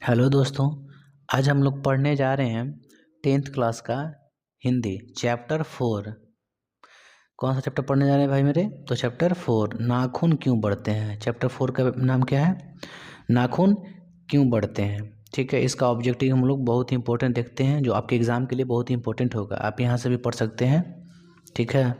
Hello दोस्तों, आज हम लोग पढ़ने जा रहे हैं 10th क्लास का हिंदी चैप्टर 4। कौन सा चैप्टर पढ़ने जा रहे हैं भाई मेरे? तो चैप्टर 4 नाखून क्यों बढ़ते हैं। चैप्टर 4 का नाम क्या है? नाखून क्यों बढ़ते हैं। ठीक है, इसका ऑब्जेक्टिव हम लोग बहुत ही इंपॉर्टेंट देखते हैं, जो आपके एग्ज़ाम के लिए बहुत ही इंपॉर्टेंट होगा। आप यहाँ से भी पढ़ सकते हैं। ठीक है,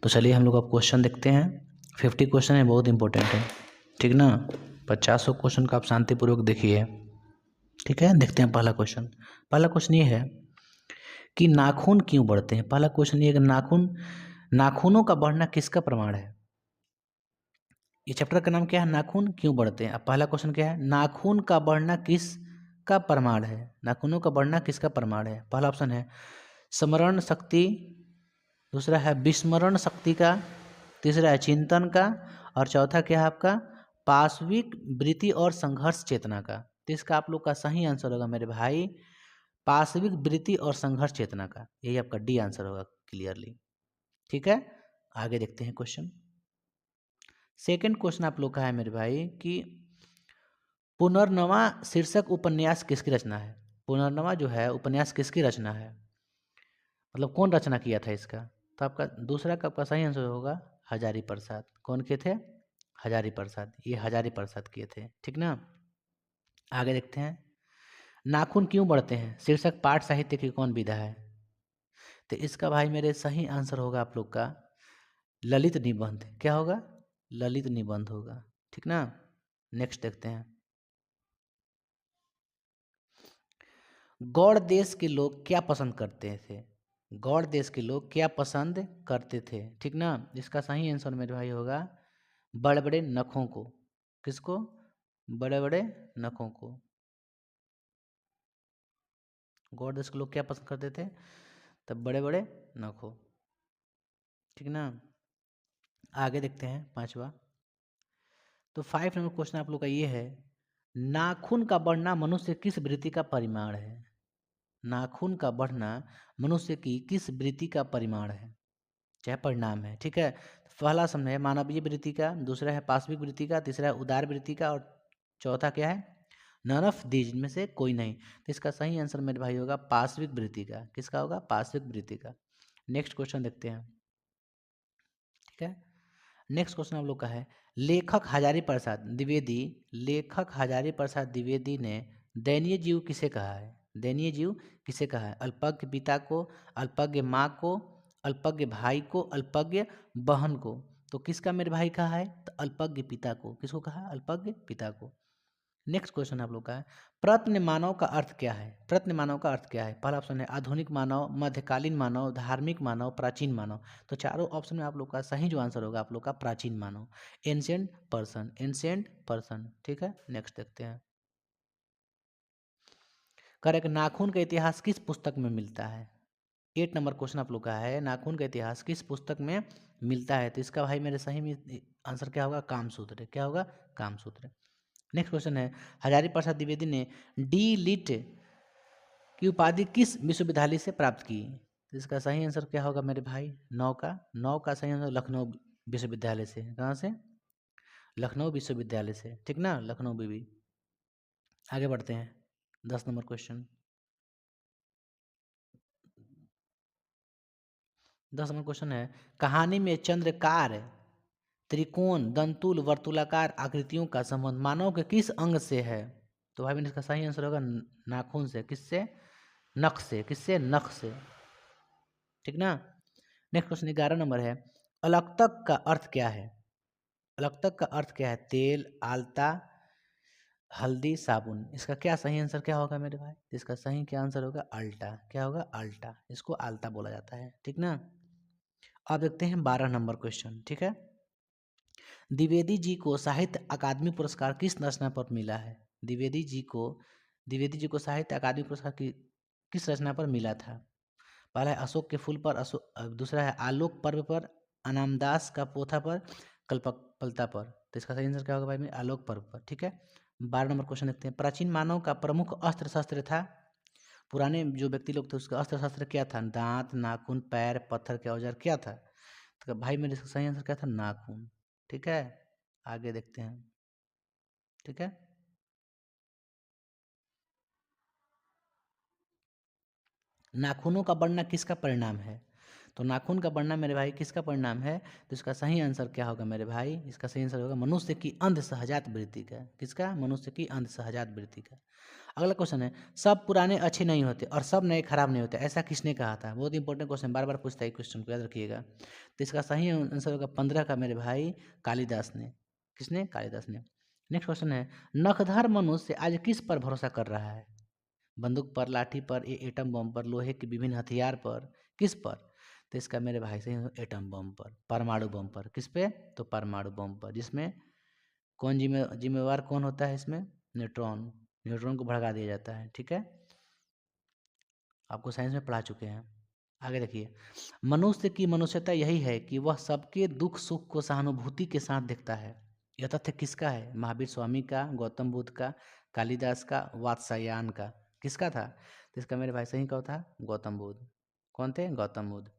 तो चलिए हम लोग अब क्वेश्चन देखते हैं। 50 क्वेश्चन है, बहुत इंपॉर्टेंट है। ठीक ना, 50 क्वेश्चन का आप शांतिपूर्वक देखिए। ठीक है, देखते हैं पहला क्वेश्चन। पहला क्वेश्चन ये है कि नाखून क्यों बढ़ते हैं। पहला क्वेश्चन ये है कि नाखूनों का बढ़ना किसका प्रमाण है। ये चैप्टर का नाम क्या है? नाखून क्यों बढ़ते हैं। अब पहला क्वेश्चन क्या है? नाखून का बढ़ना किसका प्रमाण है। नाखूनों का बढ़ना किसका प्रमाण है। पहला ऑप्शन है स्मरण शक्ति, दूसरा है विस्मरण शक्ति का, तीसरा है चिंतन का, और चौथा क्या है आपका? पाशविक वृत्ति और संघर्ष चेतना का। तो इसका आप लोग का सही आंसर होगा मेरे भाई पाशविक वृत्ति और संघर्ष चेतना का। यही आपका डी आंसर होगा क्लियरली। ठीक है, आगे देखते हैं क्वेश्चन। सेकंड क्वेश्चन आप लोग का है मेरे भाई कि पुनर्नवा शीर्षक उपन्यास किसकी रचना है। पुनर्नवा जो है उपन्यास किसकी रचना है, मतलब कौन रचना किया था इसका। तो आपका दूसरा का आपका सही आंसर होगा हजारी प्रसाद। कौन के थे? हजारी प्रसाद। ये हजारी प्रसाद किए थे। ठीक ना, आगे देखते हैं। नाखून क्यों बढ़ते हैं शीर्षक पाठ साहित्य की कौन विधा है। तो इसका भाई मेरे सही आंसर होगा आप लोग का ललित निबंध। क्या होगा? ललित निबंध होगा। ठीक ना, नेक्स्ट देखते हैं। गौड़ देश के लोग क्या पसंद करते थे। गौड़ देश के लोग क्या पसंद करते थे। ठीक ना, इसका सही आंसर मेरे भाई होगा बड़े बड़े नखों को। किसको? बड़े बड़े नखों को। गौड़ देश के लोग क्या पसंद करते थे? तब बड़े बड़े नखों। ठीक ना, आगे देखते हैं पांचवा। तो 5 नंबर क्वेश्चन आप लोग का ये है नाखून का बढ़ना मनुष्य किस वृत्ति का परिमाण है। नाखून का बढ़ना मनुष्य की किस वृत्ति का परिमाण है, चाहे परिणाम है। ठीक है, पहला समझ है मानवीय वृत्ति का, दूसरा है पाशविक वृत्ति का, तीसरा है उदार वृत्ति का, और चौथा क्या है? नन ऑफ दीज में से कोई नहीं। तो इसका सही आंसर मेरे भाई होगा पाशविक वृत्ति का। किसका होगा? पाशविक वृत्ति का। नेक्स्ट क्वेश्चन देखते हैं। ठीक है, नेक्स्ट क्वेश्चन आप लोग का है लेखक हजारी प्रसाद द्विवेदी, लेखक हजारी प्रसाद द्विवेदी ने दयनीय जीव किसे कहा है। दयनीय जीव किसे कहा है? अल्पज्ञ पिता को, अल्पज्ञ माँ को, अल्पज्ञ भाई को, अल्पज्ञ बहन को। तो किसका मेरे भाई कहा है? तो अल्पज्ञ पिता को। किसको कहा? अल्पज्ञ पिता को। नेक्स्ट क्वेश्चन आप लोग का है प्रत्न मानव का अर्थ क्या है। प्रत्न मानव का अर्थ क्या है? पहला ऑप्शन है आधुनिक मानव, मध्यकालीन मानव, धार्मिक मानव, प्राचीन मानव। तो चारों ऑप्शन में आप लोग का सही जो आंसर होगा आप लोग का प्राचीन मानव, एंशिएंट पर्सन, एंशिएंट पर्सन। ठीक है, नेक्स्ट देखते हैं। करेक्ट, नाखून का इतिहास किस पुस्तक में मिलता है। 8 नंबर क्वेश्चन आप लोग का है नाखून का इतिहास किस पुस्तक में मिलता है। तो इसका भाई मेरे सही में आंसर क्या होगा? कामसूत्र। क्या होगा? कामसूत्र। नेक्स्ट क्वेश्चन है हजारी प्रसाद द्विवेदी ने डी लिट की उपाधि किस विश्वविद्यालय से प्राप्त की। तो इसका सही आंसर क्या होगा मेरे भाई? नौ का सही आंसर लखनऊ विश्वविद्यालय से। कहाँ से? लखनऊ विश्वविद्यालय से। ठीक ना, लखनऊ बीबी। आगे बढ़ते हैं 10 नंबर क्वेश्चन। 10 नंबर क्वेश्चन है कहानी में चंद्रकार त्रिकोण दंतुल वर्तुलाकार आकृतियों का संबंध मानव के किस अंग से है। तो भाई इसका सही आंसर होगा नाखून से। किससे? नख से। किससे? नख से। ठीक ना, नेक्स्ट क्वेश्चन 11 नंबर है अलक्तक का अर्थ क्या है। अलक्तक का अर्थ क्या है? तेल, आलता, हल्दी, साबुन। इसका क्या सही आंसर क्या होगा मेरे भाई? इसका सही क्या आंसर होगा? अल्टा। क्या होगा? अल्टा। इसको आलता बोला जाता है। ठीक ना, अब देखते हैं 12 नंबर क्वेश्चन। ठीक है, द्विवेदी जी को साहित्य अकादमी पुरस्कार किस रचना पर मिला है। द्विवेदी जी को साहित्य अकादमी पुरस्कार किस रचना पर मिला था। पहला है अशोक के फूल पर, दूसरा है आलोक पर्व पर, अनामदास का पोथा पर, कल्पकल्ता पर। तो इसका सही आंसर क्या होगा भाई में? आलोक पर्व पर। ठीक है, 12 नंबर क्वेश्चन देखते हैं प्राचीन मानव का प्रमुख अस्त्र शस्त्र था। पुराने जो व्यक्ति लोग थे उसका अस्त्र शस्त्र क्या था? दांत, नाखून, पैर, पत्थर के औजार क्या था। तो भाई मेरे इसका सही आंसर क्या था? नाखून। ठीक है, आगे देखते हैं। ठीक है, नाखूनों का बढ़ना किसका परिणाम है? तो नाखून का बढ़ना मेरे भाई किसका परिणाम है? तो इसका सही आंसर क्या होगा मेरे भाई? इसका सही आंसर होगा मनुष्य की अंध सहजात वृत्ति का। किसका? मनुष्य की अंध सहजात वृत्ति का। अगला क्वेश्चन है, सब पुराने अच्छे नहीं होते और सब नए खराब नहीं होते, ऐसा किसने कहा था? बहुत इंपॉर्टेंट क्वेश्चन, बार बार पूछता है क्वेश्चन को, याद रखिएगा। तो इसका सही आंसर होगा 15 का मेरे भाई, कालिदास ने। किसने? कालिदास ने। नेक्स्ट क्वेश्चन है, नखधर मनुष्य आज किस पर भरोसा कर रहा है? बंदूक पर, लाठी पर, एटम बम पर, लोहे के विभिन्न हथियार पर, किस पर? तो इसका मेरे भाई से एटम बम पर, परमाणु बम पर। किस पे? तो परमाणु बम पर, जिसमें कौन जिम्मेवार कौन होता है इसमें? न्यूट्रॉन। न्यूट्रॉन को भड़का दिया जाता है। ठीक है, आपको साइंस में पढ़ा चुके हैं। आगे देखिए, मनुष्य की मनुष्यता यही है कि वह सबके दुख सुख को सहानुभूति के साथ देखता है। यह तथ्य किसका है? महावीर स्वामी का, गौतम बुद्ध का, कालिदास का, वात्स्यायन का? किसका था? तो इसका मेरे भाई सही कहा था, गौतम बुद्ध। कौन थे? गौतम बुद्ध।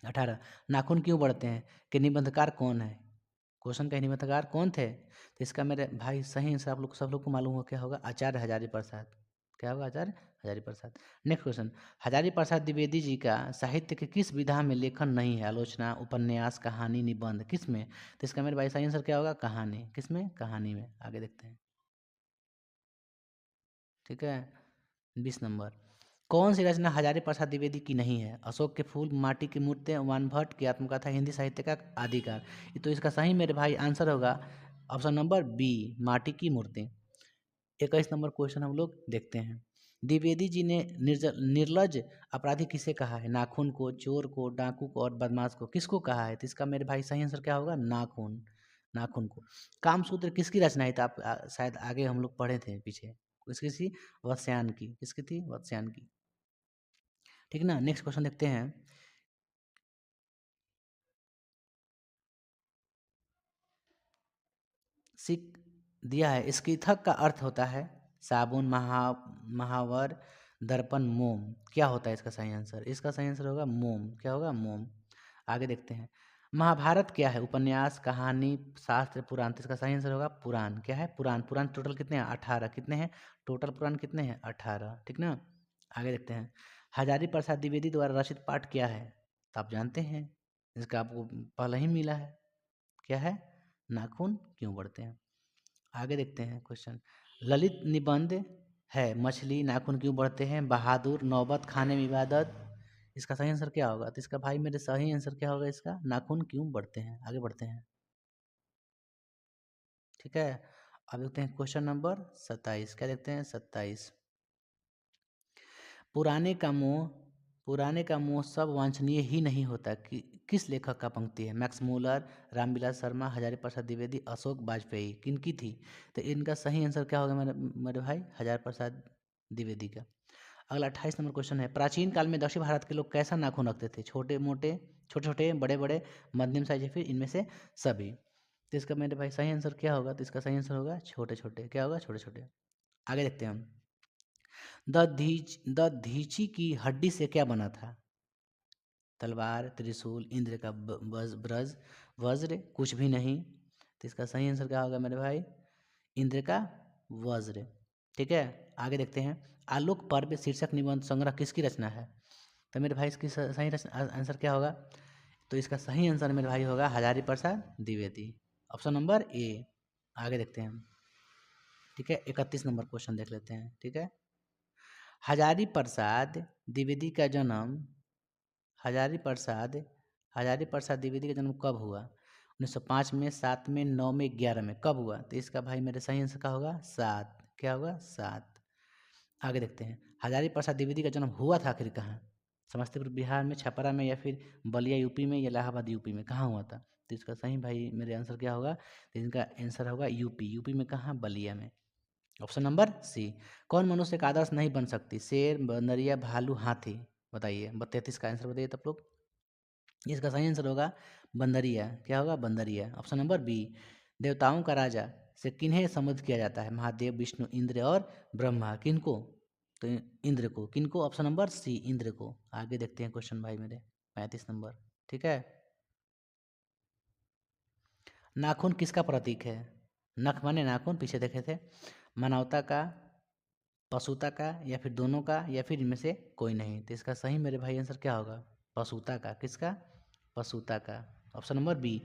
18, नाखून क्यों बढ़ते हैं कि निबंधकार कौन है? क्वेश्चन का निबंधकार कौन थे? तो इसका मेरे भाई सही आंसर आप लोग सब लोग को मालूम हो क्या होगा? आचार्य हजारी प्रसाद। क्या होगा? आचार्य हजारी प्रसाद। नेक्स्ट क्वेश्चन, हजारी प्रसाद द्विवेदी जी का साहित्य के किस विधा में लेखन नहीं है? आलोचना, उपन्यास, कहानी, निबंध, किस में? तो इसका मेरे भाई सही आंसर क्या होगा? कहानी। किस में? कहानी में। आगे देखते हैं। ठीक है, 20 नंबर, कौन सी रचना हजारी प्रसाद द्विवेदी की नहीं है? अशोक के फूल, माटी की मूर्तें, वानभट्ट की आत्मकथा, हिंदी साहित्य का आदिकाल। ये तो इसका सही मेरे भाई आंसर होगा ऑप्शन नंबर बी, माटी की मूर्तें। 21 नंबर क्वेश्चन हम लोग देखते हैं, द्विवेदी जी ने निर्लज अपराधी किसे कहा है? नाखून को, चोर को, डाकू को और बदमाश को? किसको कहा है? तो इसका मेरे भाई सही आंसर क्या होगा? नाखून। नाखून को। कामसूत्र किसकी रचना है? तो आप शायद आगे हम लोग पढ़े थे पीछे, किसकी थी? वत्स्यायन की। किसकी थी? वत्स्यायन की। ठीक ना, नेक्स्ट क्वेश्चन देखते हैं, सिक दिया है, स्कीथक का अर्थ होता है साबुन, महावर, दर्पण, मोम। क्या होता है इसका सही आंसर? इसका सही आंसर होगा मोम। क्या होगा? मोम। आगे देखते हैं, महाभारत क्या है? उपन्यास, कहानी, शास्त्र, पुराण? तो इसका सही आंसर होगा पुराण। क्या है? पुराण। पुराण टोटल कितने हैं? 18। कितने हैं टोटल पुराण? कितने हैं? 18। ठीक ना, आगे देखते हैं, हजारी प्रसाद द्विवेदी द्वारा रचित पाठ क्या है? तो आप जानते हैं, इसका आपको पहले ही मिला है। क्या है? नाखून क्यों बढ़ते हैं। आगे देखते हैं क्वेश्चन, ललित निबंध है, मछली, नाखून क्यों बढ़ते हैं, बहादुर, नौबत, खाने में इबादत? इसका सही आंसर क्या होगा? तो इसका भाई मेरे सही आंसर क्या होगा? इसका नाखून क्यों बढ़ते हैं। आगे बढ़ते हैं। ठीक है, अब देखते हैं क्वेश्चन नंबर 27। क्या देखते हैं? 27, पुराने का मोह, पुराने का मोह सब वांछनीय ही नहीं होता कि किस लेखक का पंक्ति है? Max Muller, Ramvilas Sharma, Hazari Prasad Dwivedi, Ashok Vajpayee? किनकी थी? तो इनका सही आंसर क्या होगा मेरे मेरे भाई? हजारी प्रसाद द्विवेदी का। अगला 28 नंबर क्वेश्चन है, प्राचीन काल में दक्षिण भारत के लोग कैसा नाखून रखते थे? छोटे मोटे, छोटे छोटे, बड़े बड़े, मध्यम साइज, या फिर इनमें से सभी? तो इसका मेरे भाई सही आंसर क्या होगा? तो इसका सही आंसर होगा छोटे छोटे। क्या होगा? छोटे छोटे। आगे देखते हैं हम, दधीची की हड्डी से क्या बना था? तलवार, त्रिशूल, इंद्र का ब्रज, वज्र, कुछ भी नहीं। तो इसका सही आंसर क्या होगा मेरे भाई? इंद्र का वज्र। ठीक है, आगे देखते हैं, आलोक पर्व शीर्षक निबंध संग्रह किसकी रचना है? तो मेरे भाई इसकी सही आंसर क्या होगा? तो इसका सही आंसर मेरे भाई होगा Hazari Prasad Dwivedi, option number A. आगे देखते हैं हम। ठीक है, 31 नंबर क्वेश्चन देख लेते हैं। ठीक है, हजारी प्रसाद द्विवेदी का जन्म, हजारी प्रसाद हजारी प्रसाद द्विवेदी का जन्म कब हुआ? 1905 में, 7 में, 9 में, 11 में? कब हुआ? तो इसका भाई मेरे सही आंसर का होगा 7। क्या होगा? 7। आगे देखते हैं, हजारी प्रसाद द्विवेदी का जन्म हुआ था आखिर कहाँ? समस्तीपुर बिहार में, छपरा में, या फिर बलिया यूपी में, या इलाहाबाद यूपी में? कहाँ हुआ था? तो इसका सही भाई मेरे आंसर क्या होगा? तो इनका आंसर होगा यूपी। यूपी में कहाँ? बलिया में। Option number C. कौन मनुष्य का आदर्श नहीं बन सकती? शेर, बंदरिया, भालू, हाथी? बताइए, 33 का आंसर बताइए तब लोग। इसका सही आंसर होगा बंदरिया। क्या होगा? बंदरिया, ऑप्शन नंबर बी। देवताओं का राजा से किन्हें संबोधित किया जाता है? महादेव, विष्णु, इंद्र और ब्रह्मा? किनको? तो इंद्र को। किनको? ऑप्शन नंबर सी, इंद्र को। आगे देखते हैं क्वेश्चन भाई मेरे, 35 नंबर। ठीक है, नाखून किसका प्रतीक है? नख माने नाखून, पीछे देखे थे, मानवता का, पशुता का या फिर दोनों का या फिर इनमें से कोई नहीं। तो इसका सही मेरे भाई आंसर क्या होगा? पशुता का। किसका? पशुता का। Option number B.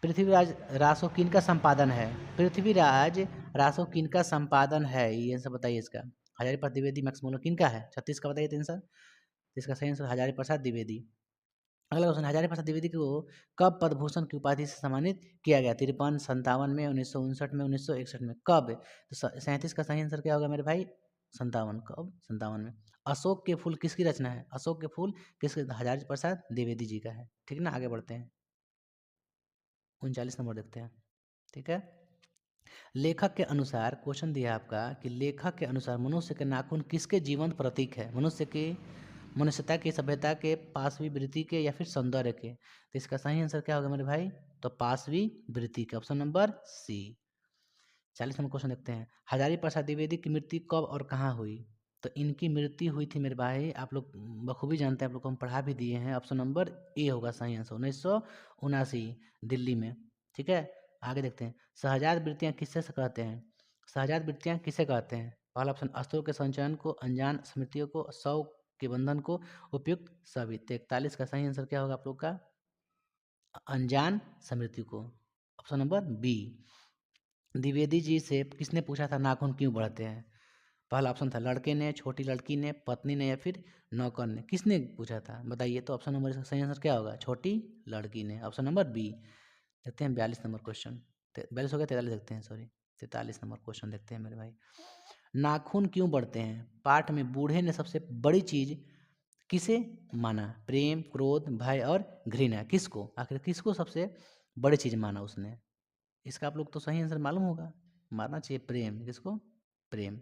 Prithviraj Raso किनका संपादन है? पृथ्वीराज रासो किनका संपादन है, ये आंसर बताइए इसका। हजारीप्रसाद द्विवेदी मैक्समोलो किनका है? 36 का बताइए आंसर। इसका सही आंसर हजारीप्रसाद द्विवेदी। अगला क्वेश्चन, हजारीप्रसाद द्विवेदी को कब पद्म भूषण की उपाधि से सम्मानित किया गया? 53, 57 में, 1959 में, 1961 में, कब? तो 37 का सही आंसर क्या होगा मेरे भाई? 57। कब? 57 में। अशोक के फूल किसकी रचना है? अशोक के फूल किसके? हजारीप्रसाद द्विवेदी जी का है। ठीक है ना, आगे बढ़ते हैं। 39 नंबर देखते हैं। ठीक है। लेखक के अनुसार, क्वेश्चन दिया आपका कि लेखक के अनुसार मनुष्य के नाखून किसके जीवंत प्रतीक है? मनुष्य के, मनुष्यता की, सभ्यता के, पाशवी वृत्ति के या फिर सौंदर्य के? तो इसका सही आंसर क्या होगा मेरे भाई? तो पाशवी वृत्ति के, option number C. 40 number question देखते हैं। हजारीप्रसाद द्विवेदी की मृत्यु कब और कहाँ हुई? तो इनकी मृत्यु हुई थी मेरे भाई, आप लोग बखूबी जानते हैं, आप लोग को हम पढ़ा भी दिए हैं। ऑप्शन नंबर ए होगा सही आंसर, 1979 दिल्ली में। ठीक है, आगे देखते हैं। सहजात वृत्तियाँ किससे कहते हैं? सहजात वृत्तियाँ किसे कहते हैं? पहला ऑप्शन अस्त्रों के संचयन को, अनजान स्मृतियों को, सौ के बंधन को, उपयुक्त सभी। तो 41 का सही आंसर क्या होगा आप लोग का? अनजान स्मृति को, option number B. Dwivedi ji से किसने पूछा था नाखून क्यों बढ़ते हैं? पहला ऑप्शन था लड़के ने, छोटी लड़की ने, पत्नी ने या फिर नौकर ने। किसने पूछा था बताइए? तो ऑप्शन नंबर इसका सही आंसर क्या होगा? छोटी लड़की ने, ऑप्शन नंबर बी। देखते हैं 42 नंबर क्वेश्चन। 42 हो गया, 43 देखते हैं, सॉरी 43 नंबर क्वेश्चन देखते हैं मेरे भाई। नाखून क्यों बढ़ते हैं? पाठ में बूढ़े ने सबसे बड़ी चीज किसे माना? प्रेम, क्रोध, भय और घृणा। किसको? आखिर किसको सबसे बड़ी चीज माना उसने? इसका आप लोग तो सही आंसर मालूम होगा, मारना चाहिए प्रेम। किसको? प्रेम।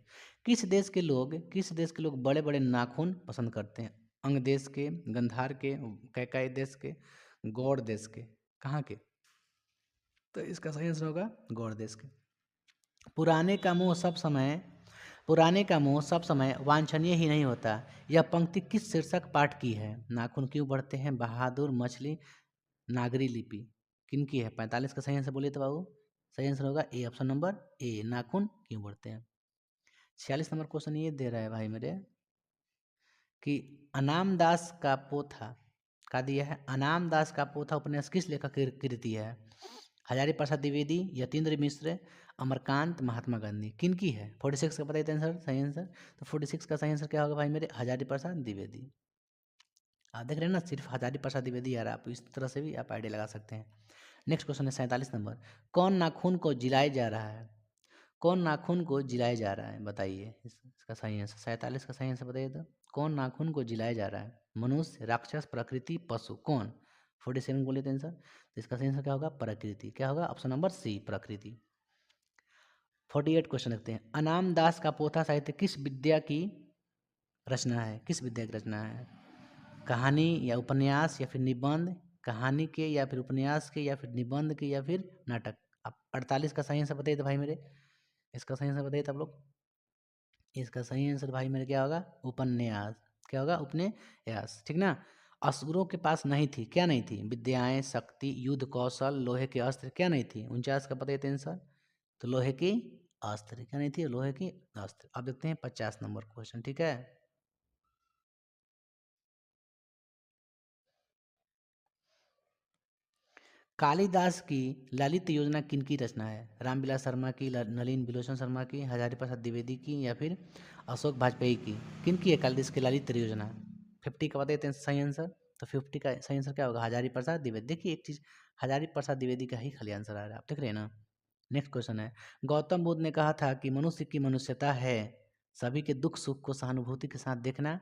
किस देश के लोग बड़े बड़े नाखून पसंद करते हैं? अंग देश के, गंधार के, कैकाई देश के, गौड़ देश के, कहाँ के? तो इसका सही आंसर होगा गौड़ देश के। पुराने का मुंह सब समय पुराने का मुंह सब समय वांछनीय ही नहीं होता। यह पंक्ति किस शीर्षक पाठ की है? नाखून क्यों बढ़ते हैं, बहादुर, मछली, नागरी लिपि, किनकी है? 45 का सही आंसर बोलिए तो बाबू। सही आंसर होगा ए, ऑप्शन नंबर ए, नाखून क्यों बढ़ते हैं। 46 नंबर क्वेश्चन ये दे रहा है भाई मेरे कि अनाम दास का पोथा का दिया है। अनाम दास का पोथा उपन्यास किस लेखक की कृति है? हजारी प्रसाद द्विवेदी, यतीन्द्र मिश्र, अमरकांत, महात्मा गांधी, किनकी है? 46 का बताइए आंसर, सही आंसर। तो 46 का सही आंसर क्या होगा भाई मेरे? हजारी प्रसाद द्विवेदी। आप देख रहे हैं ना, सिर्फ हजारी प्रसाद द्विवेदी यार, आप इस तरह से भी आप आइडिया लगा सकते हैं। नेक्स्ट क्वेश्चन है 47 नंबर। कौन नाखून को जिलाया जा रहा है? कौन नाखून को जिलाया जा रहा है बताइए? इसका सही आंसर 47 का सही आंसर बताइए तो। कौन नाखून को जिलाया जा रहा है? मनुष्य, राक्षस, प्रकृति, पशु, कौन? 47 बोले थे आंसर। तो इसका सही आंसर क्या होगा? प्रकृति। क्या होगा? ऑप्शन नंबर सी, प्रकृति। 48 क्वेश्चन देखते हैं। अनाम दास का पोथा साहित्य किस विद्या की रचना है? किस विद्या की रचना है? कहानी या उपन्यास या फिर निबंध? कहानी के या फिर उपन्यास के या फिर निबंध के या फिर नाटक? आप 48 का सही आंसर बताइए तो भाई मेरे। इसका सही आंसर बताइए तो आप लोग। इसका सही आंसर भाई मेरे क्या होगा? उपन्यास। क्या होगा? उपन्यास, ठीक ना। असुरों के पास नहीं थी, क्या नहीं थी? विद्याएं, शक्ति, युद्ध कौशल, लोहे के अस्त्र, क्या नहीं थी? 49 का बताइए आंसर। तो लोहे की अस्त्र, क्या नहीं थी? लोहे की अस्त्र। अब देखते हैं 50 नंबर क्वेश्चन, ठीक है। कालिदास की ललित योजना किनकी रचना है? रामविलास शर्मा की, नलिन विलोचन शर्मा की, हजारी प्रसाद द्विवेदी की या फिर अशोक वाजपेयी की? किनकी है कालिदास की ललित योजना? 50 का बताते हैं सही आंसर। तो 50 का सही आंसर क्या होगा? हजारी प्रसाद द्विवेदी। देखिए एक चीज, हजारी प्रसाद द्विवेदी का ही खाली आंसर आ रहा है, आप देख रहे हैं ना। नेक्स्ट क्वेश्चन है। गौतम बुद्ध ने कहा था कि मनुष्य की मनुष्यता है सभी के दुख सुख को सहानुभूति के साथ देखना,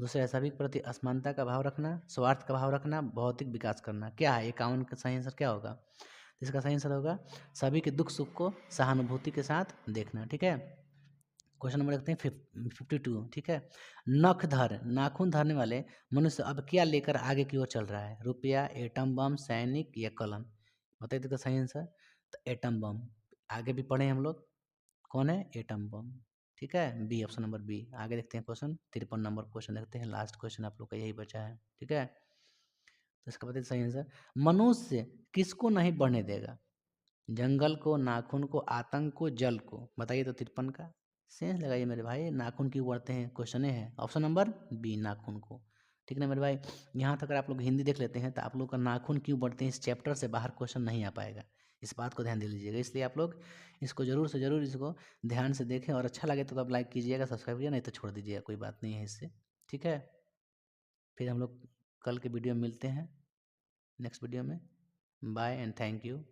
दूसरे सभी के प्रति असमानता का भाव रखना, स्वार्थ का भाव रखना, भौतिक विकास करना। क्या है 51 का सही आंसर क्या होगा? तो इसका सही आंसर होगा सभी के दुख सुख को सहानुभूति के साथ देखना, ठीक है। क्वेश्चन नंबर देखते हैं 52, ठीक है। नाखून धरने वाले मनुष्य अब क्या लेकर आगे की ओर चल रहा है? रुपया, एटम बम, सैनिक या कलम? बताइए तो सही आंसर। तो एटम बम। आगे भी पढ़े हम लोग, कौन है? एटम बम, ठीक है, बी, ऑप्शन नंबर बी। आगे देखते हैं क्वेश्चन 53 नंबर क्वेश्चन देखते हैं, लास्ट क्वेश्चन आप लोग का यही बचा है, ठीक है। तो इसका बताइए सही आंसर। मनुष्य किसको नहीं बढ़ने देगा? जंगल को, नाखून को, आतंक को, जल को? बताइए तो 53 का। सेंस लगाइए मेरे भाई, नाखून क्यों बढ़ते हैं, क्वेश्चन है ऑप्शन नंबर बी, नाखून को। ठीक है ना मेरे भाई, यहाँ तक अगर आप लोग हिंदी देख लेते हैं तो आप लोग का नाखून क्यों बढ़ते हैं इस चैप्टर से बाहर क्वेश्चन नहीं आ पाएगा, इस बात को ध्यान दे लीजिएगा। इसलिए आप लोग इसको ज़रूर से ज़रूर इसको ध्यान से देखें, और अच्छा लगे तो आप लाइक कीजिएगा, सब्सक्राइब कीजिएगा, नहीं तो छोड़ दीजिएगा, कोई बात नहीं है इससे। ठीक है, फिर हम लोग कल के वीडियो में मिलते हैं, नेक्स्ट वीडियो में। Bye and thank you.